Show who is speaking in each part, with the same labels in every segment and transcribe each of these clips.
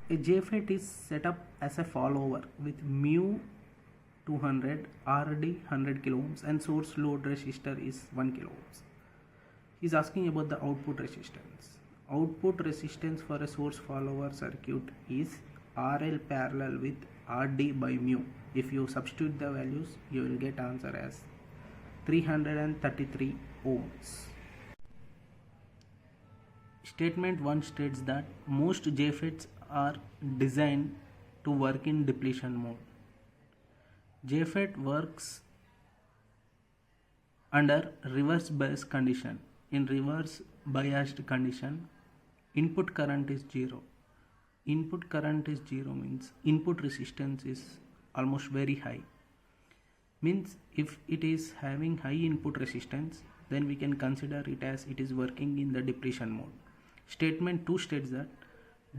Speaker 1: A JFET is set up as a follower with mu 200, RD 100 kilo ohms and source load resistor is 1 kilo ohms. He is asking about the output resistance. Output resistance for a source follower circuit is RL parallel with RD by mu. If you substitute the values, you will get answer as 333 ohms. Statement 1 states that most JFETs are designed to work in depletion mode. JFET works under reverse bias condition. In reverse biased condition, input current is 0. Input current is 0 means input resistance is almost very high. Means if it is having high input resistance, then we can consider it as it is working in the depletion mode. Statement 2 states that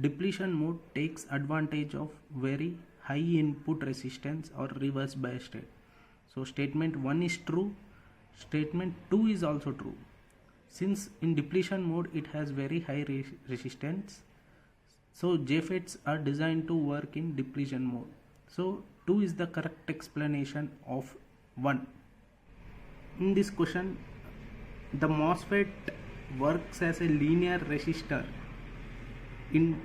Speaker 1: depletion mode takes advantage of very high input resistance or reverse bias state. So statement 1 is true, statement 2 is also true. Since in depletion mode it has very high resistance, so JFETs are designed to work in depletion mode. So 2 is the correct explanation of 1. In this question, the MOSFET works as a linear resistor in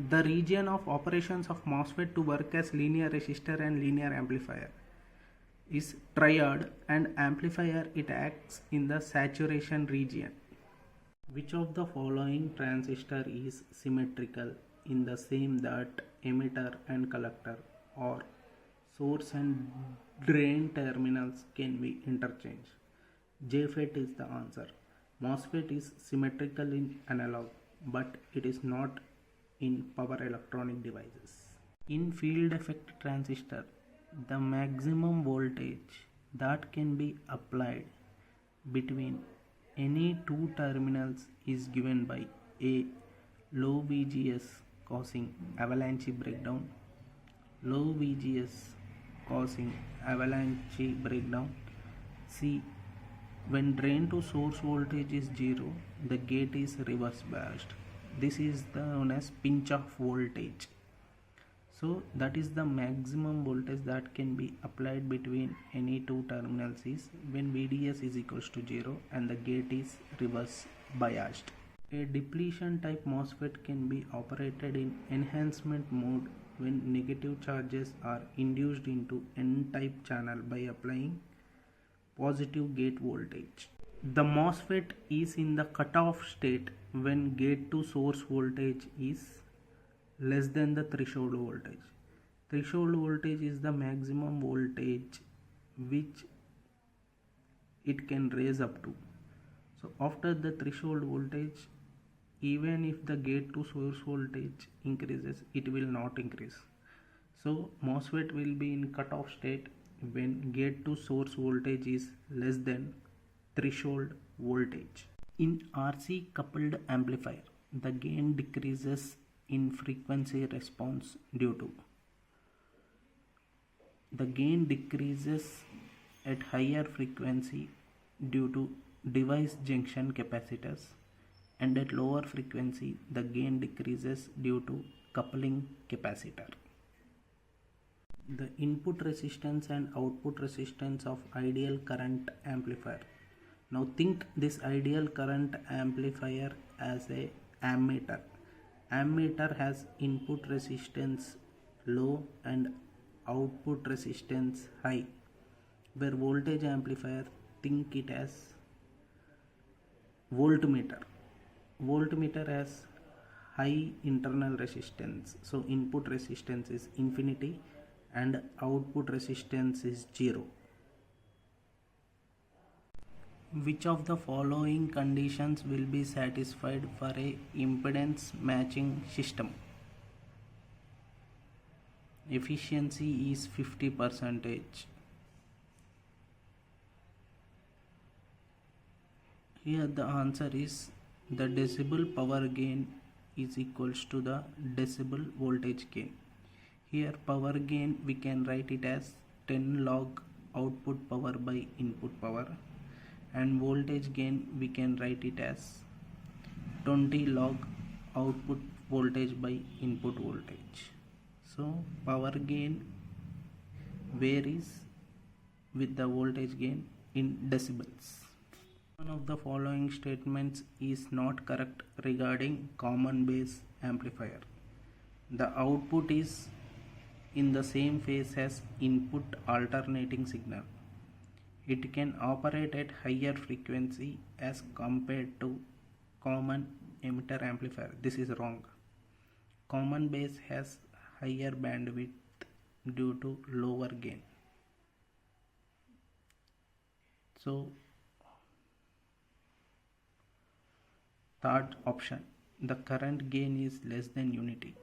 Speaker 1: the region of operations of MOSFET to work as linear resistor and linear amplifier is triode, and amplifier it acts in the saturation region. Which of the following transistor is symmetrical in the same that emitter and collector or source and drain terminals can be interchanged? JFET is the answer. MOSFET is symmetrical in analog, but it is not in power electronic devices. In field effect transistor, the maximum voltage that can be applied between any two terminals is given by A. Low VGS causing avalanche breakdown, low VGS causing avalanche breakdown. C. When drain to source voltage is 0, the gate is reverse biased. This is known as pinch off voltage. So that is the maximum voltage that can be applied between any two terminals is when VDS is equals to 0 and the gate is reverse biased. A depletion type MOSFET can be operated in enhancement mode when negative charges are induced into N-type channel by applying positive gate voltage. The MOSFET is in the cutoff state when gate to source voltage is less than the threshold voltage. Threshold voltage is the maximum voltage which it can raise up to. So after the threshold voltage, even if the gate to source voltage increases, it will not increase. So MOSFET will be in cutoff state when gate to source voltage is less than threshold voltage. In RC coupled amplifier, the gain decreases in frequency response due to the gain decreases at higher frequency due to device junction capacitors, and at lower frequency the gain decreases due to coupling capacitor. The input resistance and output resistance of ideal current amplifier. Now think this ideal current amplifier as a ammeter. Ammeter has input resistance low and output resistance high, where voltage amplifier think it as voltmeter. Voltmeter has high internal resistance, so input resistance is infinity and output resistance is 0. Which of the following conditions will be satisfied for a impedance matching system? Efficiency is 50%. Here the answer is the decibel power gain is equals to the decibel voltage gain. Here power gain we can write it as 10 log output power by input power, and voltage gain we can write it as 20 log output voltage by input voltage. So power gain varies with the voltage gain in decibels. One of the following statements is not correct regarding common base amplifier. The output is in the same phase as input alternating signal. It can operate at higher frequency as compared to common emitter amplifier. This is wrong. Common base has higher bandwidth due to lower gain. So third option, the current gain is less than unity.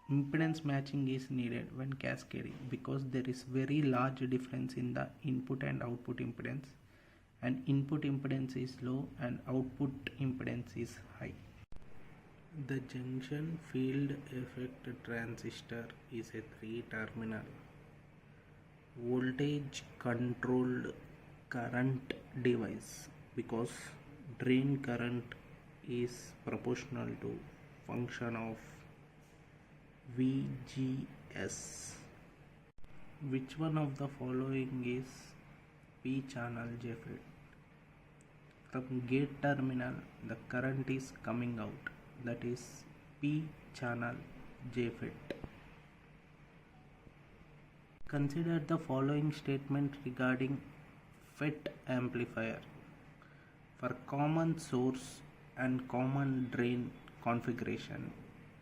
Speaker 1: Impedance matching is needed when cascading because there is very large difference in the input and output impedance, and input impedance is low and output impedance is high. The junction field effect transistor is a 3-terminal voltage controlled current device because drain current is proportional to function of VGS. Which one of the following is P channel JFET? From gate terminal the current is coming out, that is P channel JFET. Consider the following statement regarding FET amplifier. For common source and common drain configuration,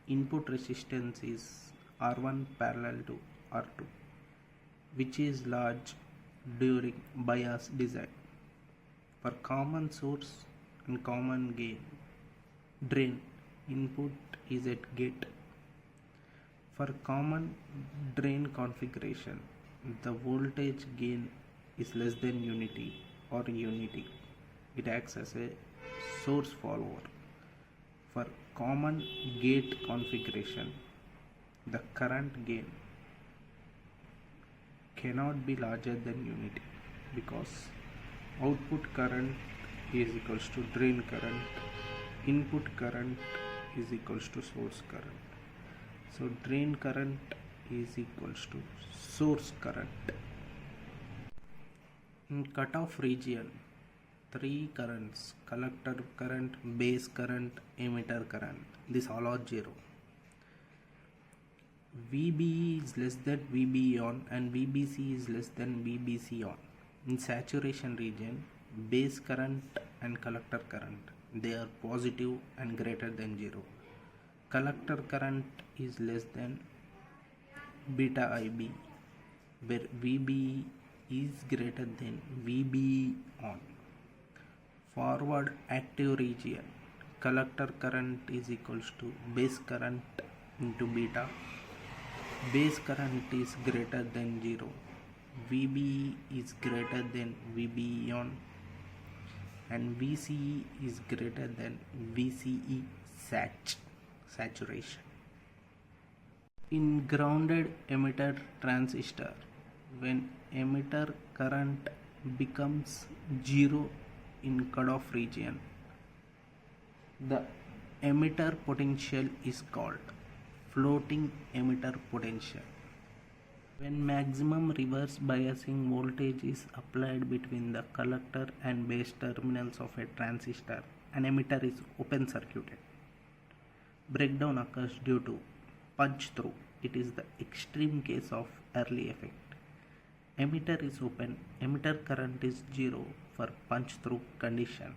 Speaker 1: input resistance is R1 parallel to R2, which is large during bias design. For common source and common drain, input is at gate. For common drain configuration, the voltage gain is less than unity or unity. It acts as a source follower. For common gate configuration, the current gain cannot be larger than unity because output current is equals to drain current, input current is equals to source current. So drain current is equals to source current. In cutoff region, 3 currents: collector current, base current, emitter current. These all are 0. VBE is less than VBE on and VBC is less than VBC on. In saturation region, base current and collector current, they are positive and greater than 0. Collector current is less than beta IB, where VBE is greater than VBE on. Forward active region, collector current is equals to base current into beta. Base current is greater than 0. VBE is greater than VBE on, and VCE is greater than VCE saturation. In grounded emitter transistor, when emitter current becomes 0 in cutoff region, the emitter potential is called floating emitter potential. When maximum reverse biasing voltage is applied between the collector and base terminals of a transistor, an emitter is open circuited. Breakdown occurs due to punch through. It is the extreme case of early effect. Emitter is open, emitter current is 0 for punch through condition.